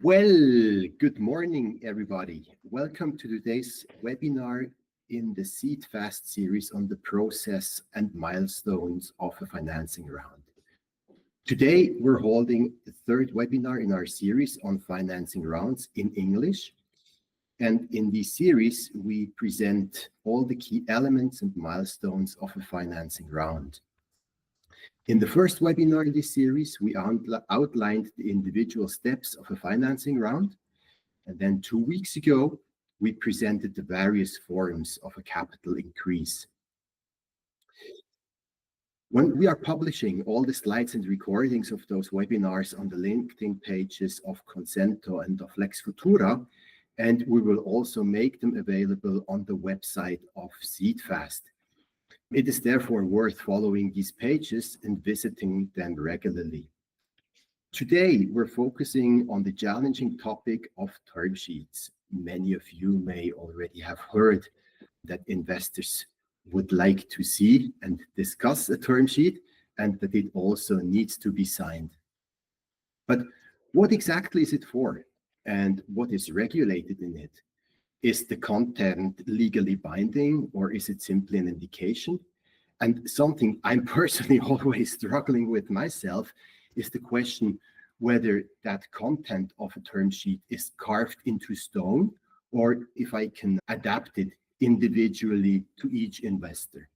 Well, good morning, everybody. Welcome to today's webinar in the SeedFast series on the process and milestones of a financing round. Today, we're holding the third webinar in our series on financing rounds in English. And in this series, we present all the key elements and milestones of a financing round. In the first webinar in this series, we outlined the individual steps of a financing round. And then 2 weeks ago, we presented the various forms of a capital increase. When we are publishing all the slides and recordings of those webinars on the LinkedIn pages of Konsento and of Lex Futura, and we will also make them available on the website of SeedFast. It is therefore worth following these pages and visiting them regularly. Today, we're focusing on the challenging topic of term sheets. Many of you may already have heard that investors would like to see and discuss a term sheet and that it also needs to be signed. But what exactly is it for and what is regulated in it? Is the content legally binding or is it simply an indication? And something I'm personally always struggling with myself is the question whether that content of a term sheet is carved into stone or if I can adapt it individually to each investor.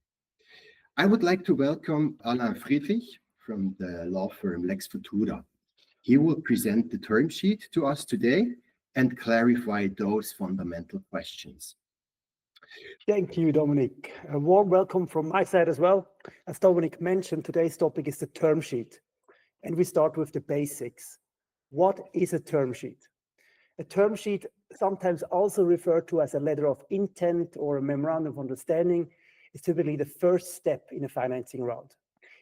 I would like to welcome Alain Friedrich from the law firm Lex Futura. He will present the term sheet to us today and clarify those fundamental questions. Thank you, Dominik. A warm welcome from my side as well. As Dominik mentioned, today's topic is the term sheet. And we start with the basics. What is a term sheet? A term sheet, sometimes also referred to as a letter of intent or a memorandum of understanding, is typically the first step in a financing round.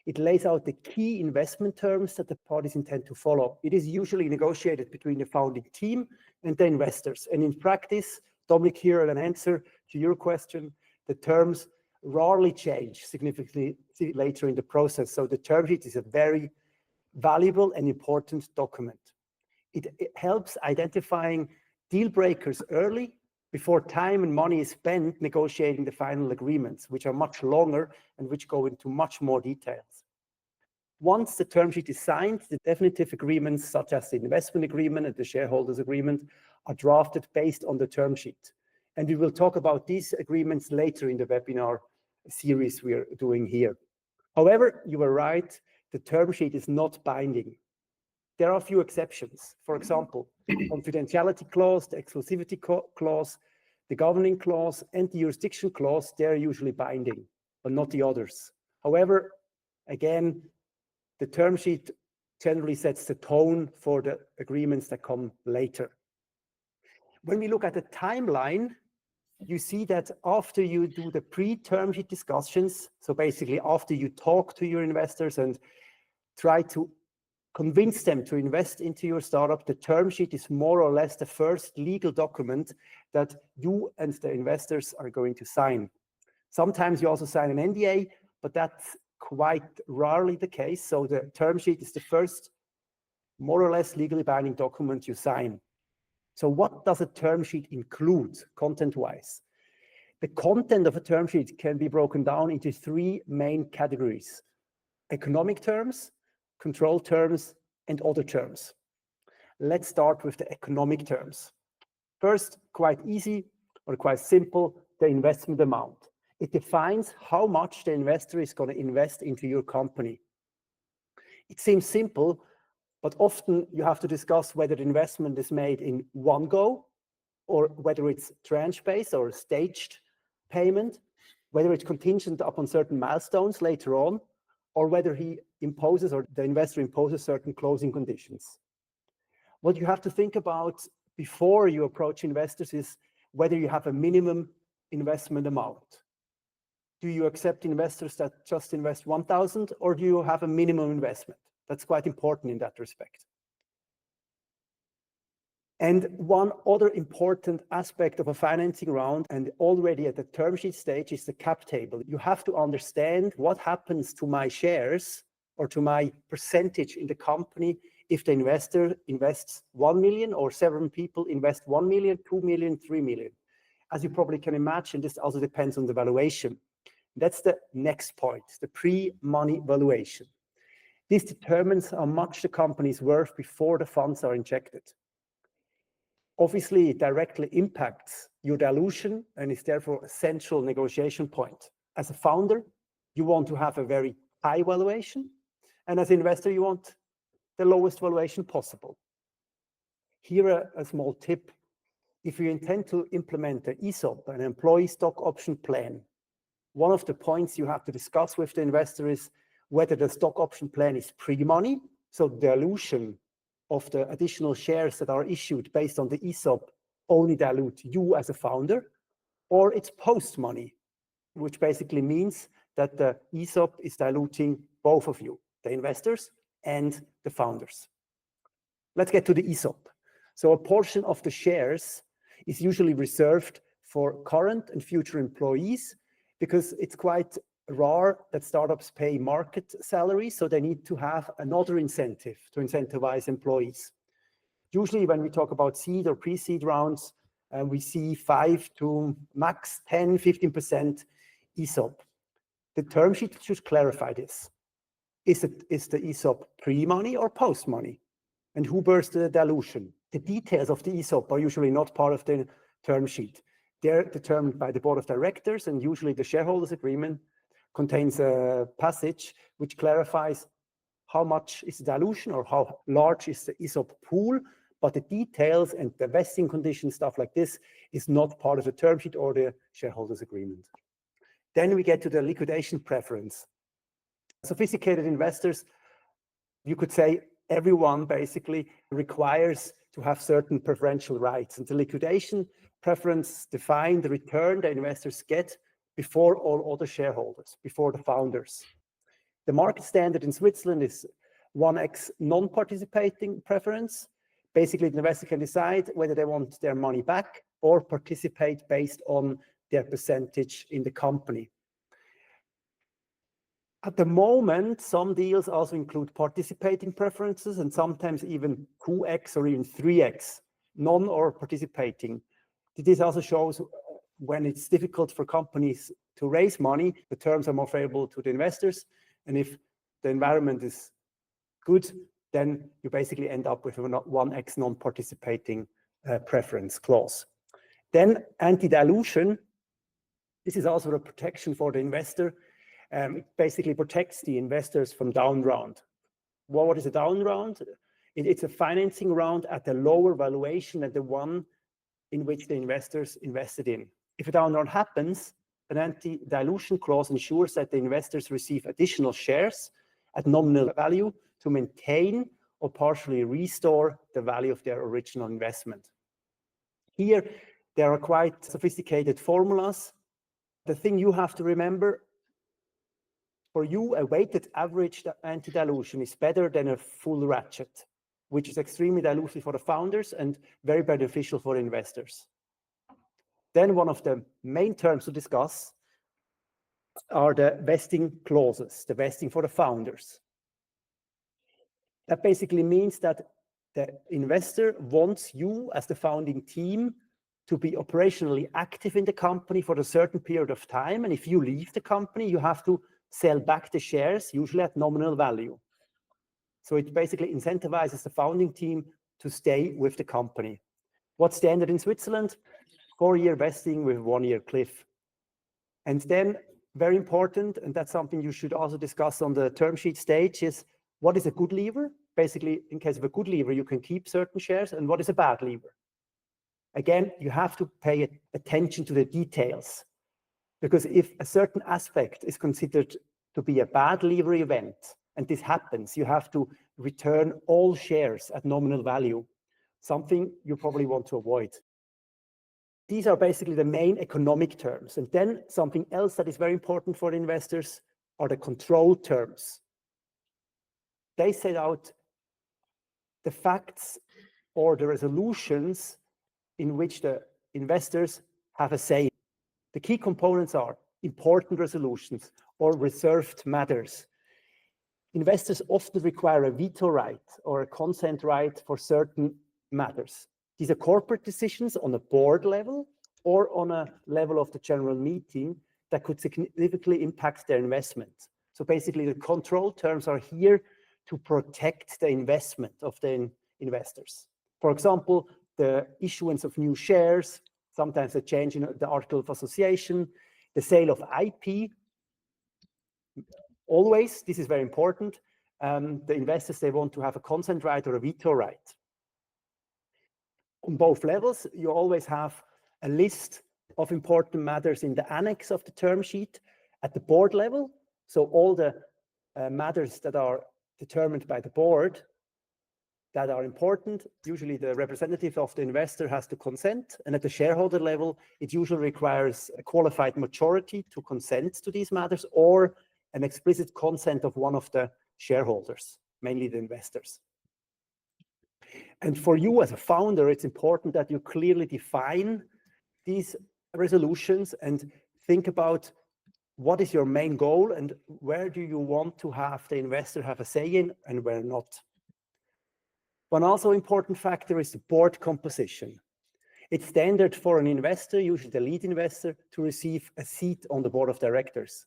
It lays out the key investment terms that the parties intend to follow. It is usually negotiated between the founding team and the investors. And in practice, Dominik, here an answer to your question, the terms rarely change significantly later in the process. So the term sheet is a very valuable and important document. It helps identifying deal breakers early before time and money is spent negotiating the final agreements, which are much longer and which go into much more details. Once the term sheet is signed, the definitive agreements, such as the investment agreement and the shareholders agreement, are drafted based on the term sheet. And we will talk about these agreements later in the webinar series we are doing here. However, you are right, the term sheet is not binding. There are a few exceptions. For example, confidentiality clause, the exclusivity clause, the governing clause, and the jurisdiction clause, they're usually binding, but not the others. However, again, the term sheet generally sets the tone for the agreements that come later. When we look at the timeline, you see that after you do the pre-term sheet discussions, so basically after you talk to your investors and try to convince them to invest into your startup, the term sheet is more or less the first legal document that you and the investors are going to sign. Sometimes you also sign an NDA, but that's quite rarely the case. So the term sheet is the first more or less legally binding document you sign. So what does a term sheet include content-wise? The content of a term sheet can be broken down into three main categories: economic terms, control terms, and other terms. Let's start with the economic terms. First, quite easy or quite simple, the investment amount. It defines how much the investor is going to invest into your company. It seems simple, but often you have to discuss whether the investment is made in one go or whether it's tranche-based or staged payment, whether it's contingent upon certain milestones later on, or whether he imposes or the investor imposes certain closing conditions. What you have to think about before you approach investors is whether you have a minimum investment amount. Do you accept investors that just invest 1,000 or do you have a minimum investment? That's quite important in that respect. And one other important aspect of a financing round, and already at the term sheet stage, is the cap table. You have to understand what happens to my shares or to my percentage in the company if the investor invests 1 million or 7 people invest 1 million, 2 million, 3 million. As you probably can imagine, this also depends on the valuation. That's the next point, the pre-money valuation. This determines how much the company is worth before the funds are injected. Obviously, it directly impacts your dilution and is therefore a central negotiation point. As a founder, you want to have a very high valuation, and as an investor, you want the lowest valuation possible. Here, a small tip. If you intend to implement the ESOP, an employee stock option plan, one of the points you have to discuss with the investor is whether the stock option plan is pre-money, so dilution of the additional shares that are issued based on the ESOP only dilute you as a founder, or it's post-money, which basically means that the ESOP is diluting both of you, the investors and the founders. Let's get to the ESOP. So a portion of the shares is usually reserved for current and future employees because it's quite rare that startups pay market salaries, so they need to have another incentive to incentivize employees. Usually when we talk about seed or pre-seed rounds, we see 5 to max 10, 15% ESOP. The term sheet should clarify this. Is the ESOP pre-money or post-money? And who bears the dilution? The details of the ESOP are usually not part of the term sheet. They're determined by the board of directors, and usually the shareholders agreement contains a passage which clarifies how much is the dilution or how large is the ESOP pool, but the details and the vesting conditions, stuff like this, is not part of the term sheet or the shareholders agreement. Then we get to the liquidation preference. Sophisticated investors, you could say everyone basically requires to have certain preferential rights, and the liquidation preference define the return the investors get before all other shareholders, before the founders. The market standard in Switzerland is 1x non-participating preference. Basically, the investor can decide whether they want their money back or participate based on their percentage in the company. At the moment, some deals also include participating preferences and sometimes even 2x or even 3x, non or participating. This also shows when it's difficult for companies to raise money, the terms are more favorable to the investors. And if the environment is good, then you basically end up with a 1x non-participating preference clause. Then anti-dilution. This is also a protection for the investor. It basically protects the investors from down round. Well, what is a down round? It's a financing round at a lower valuation than the one in which the investors invested in. If a down round happens, an anti-dilution clause ensures that the investors receive additional shares at nominal value to maintain or partially restore the value of their original investment. Here, there are quite sophisticated formulas. The thing you have to remember, for you, a weighted average anti-dilution is better than a full ratchet, which is extremely dilutive for the founders and very beneficial for investors. Then one of the main terms to discuss are the vesting clauses, the vesting for the founders. That basically means that the investor wants you as the founding team to be operationally active in the company for a certain period of time. And if you leave the company, you have to sell back the shares, usually at nominal value. So it basically incentivizes the founding team to stay with the company. What's standard in Switzerland? 4-year vesting with 1-year cliff. And then, very important, and that's something you should also discuss on the term sheet stage, is what is a good lever? Basically, in case of a good lever, you can keep certain shares, and what is a bad lever? Again, you have to pay attention to the details, because if a certain aspect is considered to be a bad lever event, and this happens, you have to return all shares at nominal value, something you probably want to avoid. These are basically the main economic terms. And then something else that is very important for investors are the control terms. They set out the facts or the resolutions in which the investors have a say. The key components are important resolutions or reserved matters. Investors often require a veto right or a consent right for certain matters. These are corporate decisions on a board level or on a level of the general meeting that could significantly impact their investment. So basically, the control terms are here to protect the investment of the investors. For example, the issuance of new shares, sometimes a change in the article of association, the sale of IP. Always, this is very important, the investors, they want to have a consent right or a veto right. On both levels, you always have a list of important matters in the annex of the term sheet at the board level. So all the matters that are determined by the board that are important, usually the representative of the investor has to consent. And at the shareholder level, it usually requires a qualified majority to consent to these matters or an explicit consent of one of the shareholders, mainly the investors. And for you as a founder, it's important that you clearly define these resolutions and think about what is your main goal and where do you want to have the investor have a say in and where not. One also important factor is the board composition. It's standard for an investor, usually the lead investor, to receive a seat on the board of directors.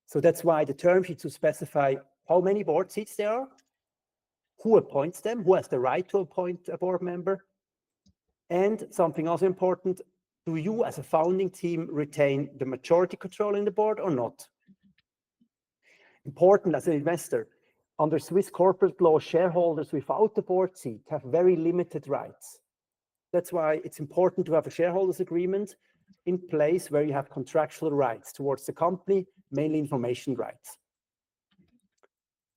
So that's why the term sheet to specify how many board seats there are, who appoints them, who has the right to appoint a board member, and something also important, do you as a founding team retain the majority control in the board or not? Important as an investor, under Swiss corporate law, shareholders without the board seat have very limited rights. That's why it's important to have a shareholders agreement in place where you have contractual rights towards the company, mainly information rights.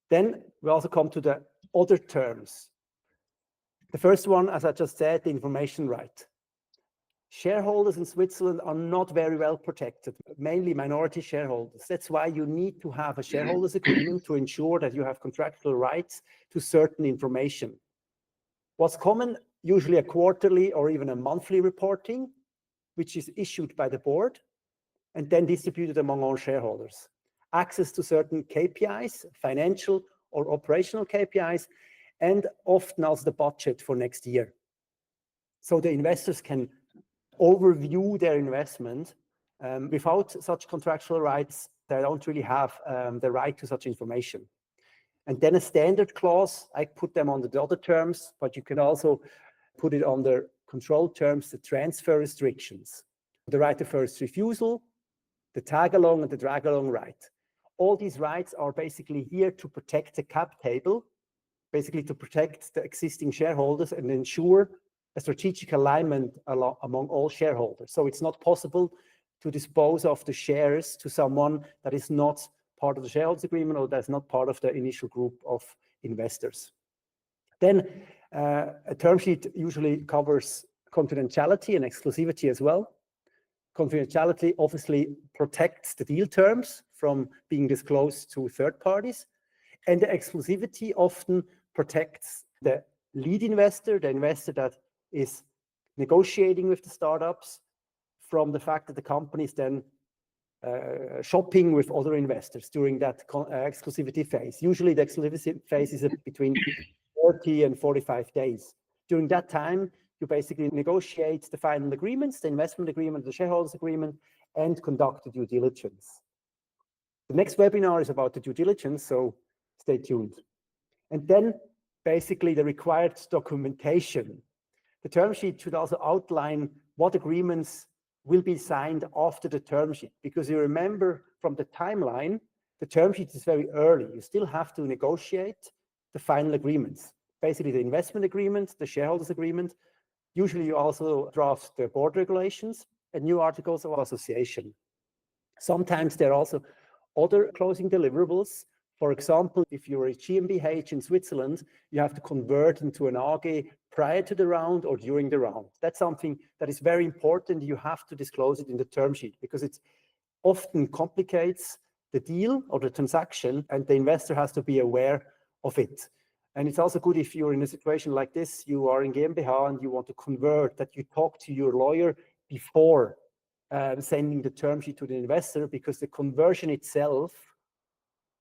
Then we also come to the other terms. The first one, as I just said, the information right. Shareholders in Switzerland are not very well protected, mainly minority shareholders. That's why you need to have a shareholders agreement to ensure that you have contractual rights to certain information. What's common, usually a quarterly or even a monthly reporting, which is issued by the board and then distributed among all shareholders. Access to certain KPIs, financial or operational KPIs, and often also the budget for next year. So the investors can overview their investment. Without such contractual rights, they don't really have the right to such information. And then a standard clause, I put them under the other terms, but you can also put it under control terms, the transfer restrictions, the right of first refusal, the tag-along and the drag-along right. All these rights are basically here to protect the cap table, basically to protect the existing shareholders and ensure a strategic alignment among all shareholders. So it's not possible to dispose of the shares to someone that is not part of the shareholders agreement or that's not part of the initial group of investors. Then a term sheet usually covers confidentiality and exclusivity as well. Confidentiality obviously protects the deal terms from being disclosed to third parties. And the exclusivity often protects the lead investor, the investor that is negotiating with the startups, from the fact that the company is then shopping with other investors during that exclusivity phase. Usually the exclusivity phase is between 40 and 45 days. During that time, you basically negotiate the final agreements, the investment agreement, the shareholders agreement, and conduct the due diligence. The next webinar is about the due diligence, so stay tuned. And then basically the required documentation. The term sheet should also outline what agreements will be signed after the term sheet, because you remember from the timeline, the term sheet is very early. You still have to negotiate the final agreements, basically the investment agreement, the shareholders agreement. Usually you also draft the board regulations and new articles of association. Sometimes there are also other closing deliverables. For example, if you're a GmbH in Switzerland, you have to convert into an AG prior to the round or during the round. That's something that is very important. You have to disclose it in the term sheet because it often complicates the deal or the transaction, and the investor has to be aware of it. And it's also good if you're in a situation like this, you are in GmbH and you want to convert, that you talk to your lawyer before sending the term sheet to the investor, because the conversion itself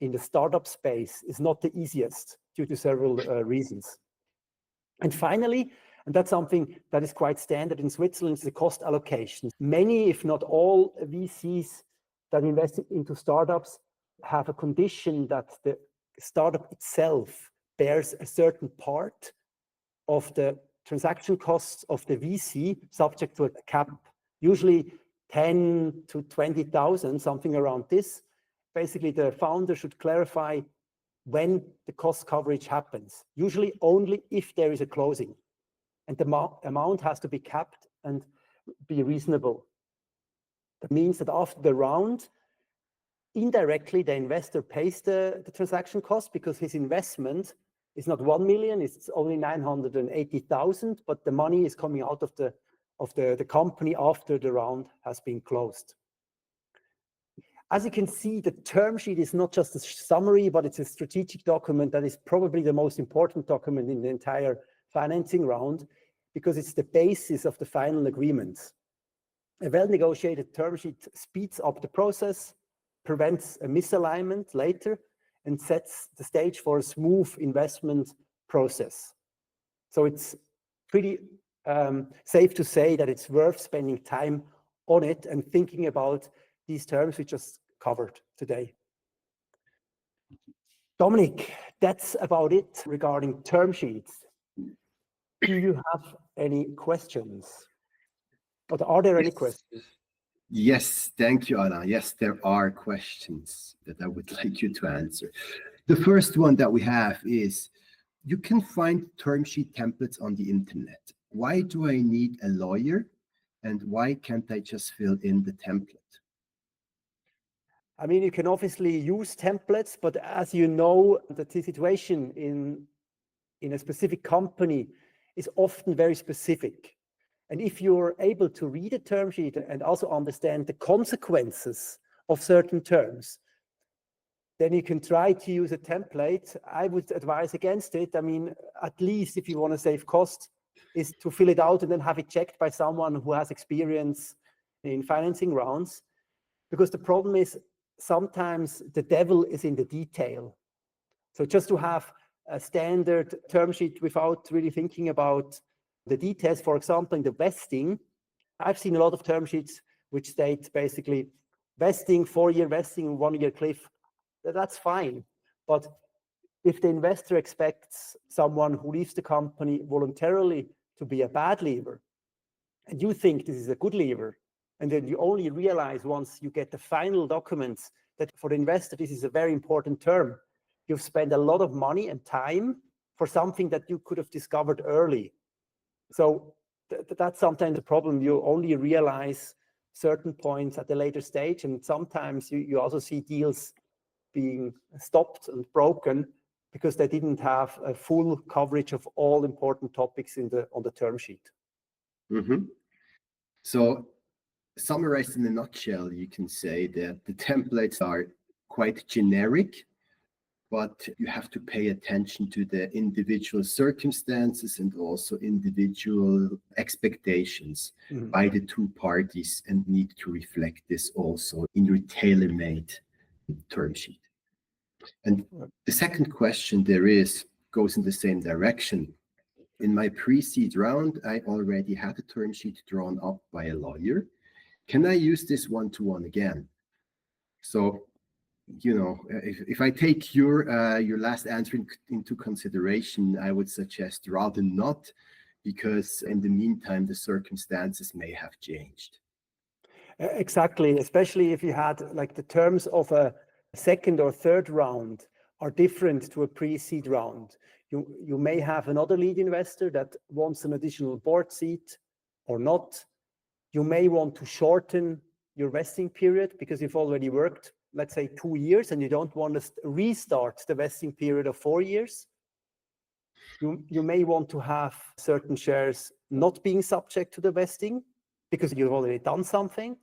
in the startup space is not the easiest due to several reasons. And finally, and that's something that is quite standard in Switzerland, is the cost allocation. Many, if not all, VCs that invest into startups have a condition that the startup itself bears a certain part of the transaction costs of the VC, subject to a cap, usually 10 to 20,000, something around this. Basically, the founder should clarify when the cost coverage happens, usually only if there is a closing. And the amount has to be capped and be reasonable. That means that after the round, indirectly, the investor pays the transaction cost because his investment is not 1 million, it's only 980,000, but the money is coming out of the company after the round has been closed. As you can see, the term sheet is not just a summary, but it's a strategic document that is probably the most important document in the entire financing round because it's the basis of the final agreements. A well-negotiated term sheet speeds up the process, prevents a misalignment later, and sets the stage for a smooth investment process. So it's pretty safe to say that it's worth spending time on it and thinking about these terms we just covered today. Dominik, that's about it regarding term sheets. Do you have any questions? Or are there any questions? Yes, thank you, Alain. Yes, there are questions that I would like you to answer. The first one that we have is, you can find term sheet templates on the internet. Why do I need a lawyer? And why can't I just fill in the template? I mean, you can obviously use templates, but as you know, the situation in a specific company is often very specific. And if you're able to read a term sheet and also understand the consequences of certain terms, then you can try to use a template. I would advise against it. I mean, at least if you want to save cost, is to fill it out and then have it checked by someone who has experience in financing rounds. Because the problem is sometimes the devil is in the detail. So just to have a standard term sheet without really thinking about the details, for example, in the vesting, I've seen a lot of term sheets which state basically vesting, 4-year vesting, 1-year cliff. That's fine. But if the investor expects someone who leaves the company voluntarily to be a bad leaver, and you think this is a good leaver, and then you only realize once you get the final documents that for the investor, this is a very important term. You've spent a lot of money and time for something that you could have discovered early. So that's sometimes the problem. You only realize certain points at a later stage, and sometimes you also see deals being stopped and broken because they didn't have a full coverage of all important topics on the term sheet. Mm-hmm. So, summarized in a nutshell, you can say that the templates are quite generic, but you have to pay attention to the individual circumstances and also individual expectations by the two parties, and need to reflect this also in your tailor-made term sheet. And the second question goes in the same direction. In my pre-seed round, I already had a term sheet drawn up by a lawyer. Can I use this one-to-one again? So, you know, if I take your last answer into consideration, I would suggest rather not, because in the meantime, the circumstances may have changed. Exactly, especially if you had like the terms of a second or third round are different to a pre-seed round. You may have another lead investor that wants an additional board seat or not. You may want to shorten your vesting period because you've already worked, let's say, 2 years, and you don't want to restart the vesting period of 4 years. You may want to have certain shares not being subject to the vesting because you've already done something.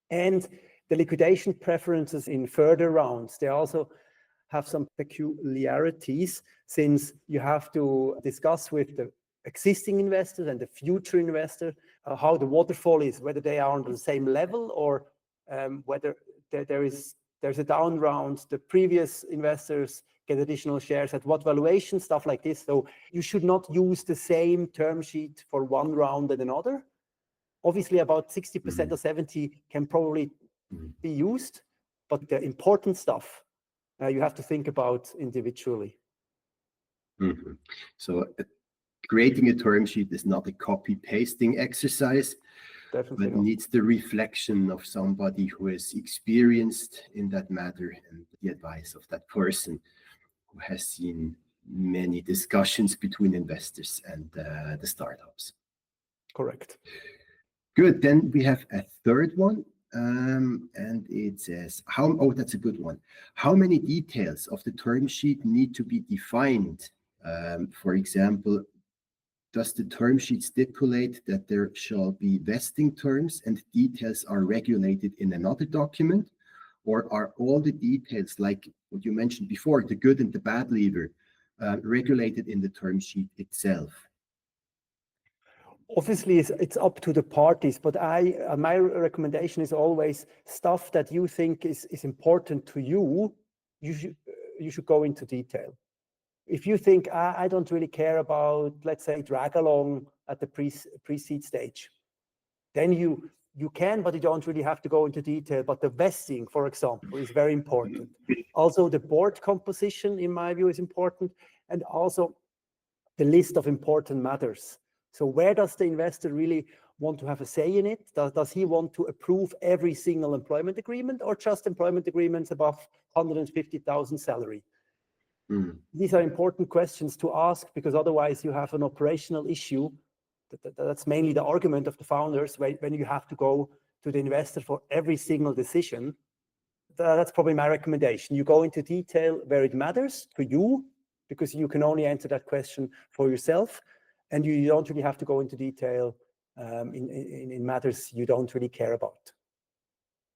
And the liquidation preferences in further rounds, they also have some peculiarities, since you have to discuss with the existing investors and the future investor how the waterfall is, whether they are on the same level or whether there is there's a down round, the previous investors get additional shares, at what valuation, stuff like this. So you should not use the same term sheet for one round and another. Obviously, about 60% or 70% can probably be used, but the important stuff you have to think about individually. So creating a term sheet is not a copy-pasting exercise, Definitely but not. needs the reflection of somebody who is experienced in that matter and the advice of that person who has seen many discussions between investors and the startups. Correct. Good. Then we have a third one, and it says, that's a good one. How many details of the term sheet need to be defined? For example, does the term sheet stipulate that there shall be vesting terms and details are regulated in another document? Or are all the details, like what you mentioned before, the good and the bad lever, regulated in the term sheet itself? Obviously, it's up to the parties, but my recommendation is always stuff that you think is important to you. You should go into detail. If you think I don't really care about, let's say, drag along at the pre-seed stage, then you can, but you don't really have to go into detail. But the vesting, for example, is very important. Also, the board composition, in my view, is important, and also the list of important matters. So where does the investor really want to have a say in it? Does he want to approve every single employment agreement or just employment agreements above 150,000 salary? These are important questions to ask, because otherwise you have an operational issue. That's mainly the argument of the founders when you have to go to the investor for every single decision. That's probably my recommendation. You go into detail where it matters to you, because you can only answer that question for yourself. And you don't really have to go into detail in matters you don't really care about.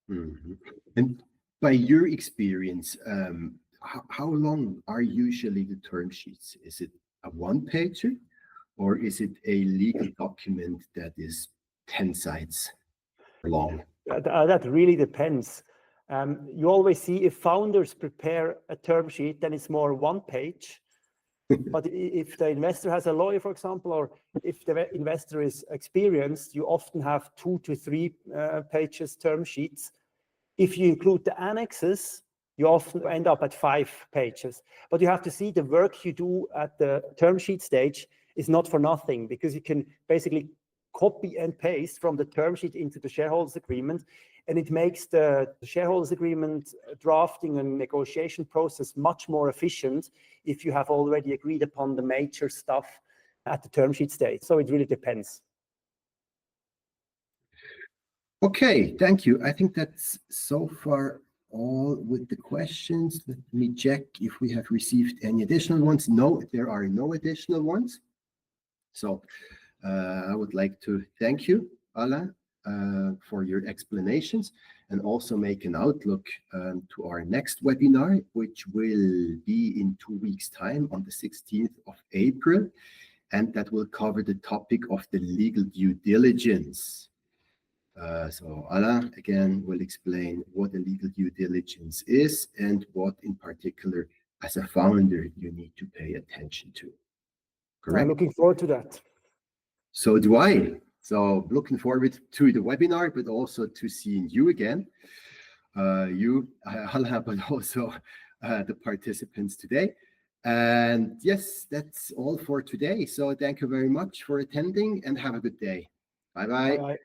And by your experience, how long are usually the term sheets? Is it a one-pager, or is it a legal document that is 10 sides long? That really depends. You always see if founders prepare a term sheet, then it's more one page. But if the investor has a lawyer, for example, or if the investor is experienced, you often have 2 to 3 pages term sheets. If you include the annexes, you often end up at 5 pages. But you have to see the work you do at the term sheet stage is not for nothing, because you can basically copy and paste from the term sheet into the shareholders agreement, and it makes the shareholders agreement drafting and negotiation process much more efficient if you have already agreed upon the major stuff at the term sheet stage. So it really depends. Okay, thank you. I think that's so far all with the questions. Let me check if we have received any additional ones. No, there are no additional ones. So I would like to thank you, Alain, for your explanations, and also make an outlook to our next webinar, which will be in 2 weeks' time on the 16th of April, and that will cover the topic of the legal due diligence. So Alain, again, will explain what a legal due diligence is and what in particular, as a founder, you need to pay attention to. Correct? I'm looking forward to that. So do I. So looking forward to the webinar, but also to seeing you again. Alain, but also the participants today. And yes, that's all for today. So thank you very much for attending and have a good day. Bye-bye. Bye-bye.